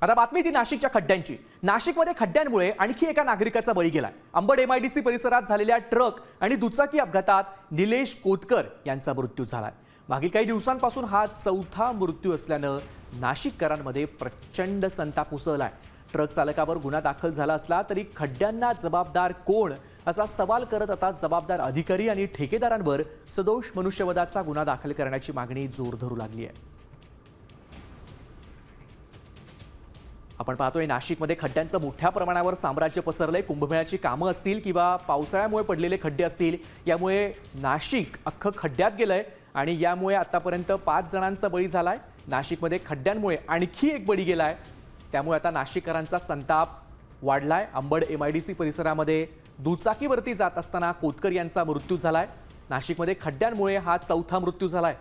आता बातमी ती नाशिकच्या खड्ड्यांची। नाशिकमध्ये खड्ड्यांमुळे आणखी एका नागरिकाचा बळी गेलाय। अंबड MIDC परिसरात झालेल्या ट्रक आणि दुचाकी अपघातात निलेश कोतकर यांचा मृत्यू झालाय। मागील काही दिवसांपासून हा चौथा मृत्यू असल्यानं नाशिककरांमध्ये प्रचंड संताप उसळलाय। ट्रक चालकावर गुन्हा दाखल झाला असला तरी खड्ड्यांना जबाबदार कोण असा सवाल करत आता जबाबदार अधिकारी आणि ठेकेदारांवर सदोष मनुष्यवधाचा गुन्हा दाखल करण्याची मागणी जोर धरू लागली आहे। आपण पाहतोय नाशिकमध्ये खड्ड्यांचं मोठ्या प्रमाणावर साम्राज्य पसरलंय। कुंभमेळ्याची कामं असतील किंवा पावसाळ्यामुळे पडलेले खड्डे असतील, यामुळे नाशिक अख्खं खड्ड्यात गेलंय आणि यामुळे आतापर्यंत 5 जणांचा बळी झालाय। नाशिकमध्ये खड्ड्यांमुळे आणखी एक बळी गेलाय, त्यामुळे आता नाशिककरांचा संताप वाढलाय। अंबड MIDC परिसरामध्ये दुचाकीवरती जात असताना कोतकर यांचा मृत्यू झालाय। नाशिकमध्ये खड्ड्यांमुळे हा चौथा मृत्यू झालाय।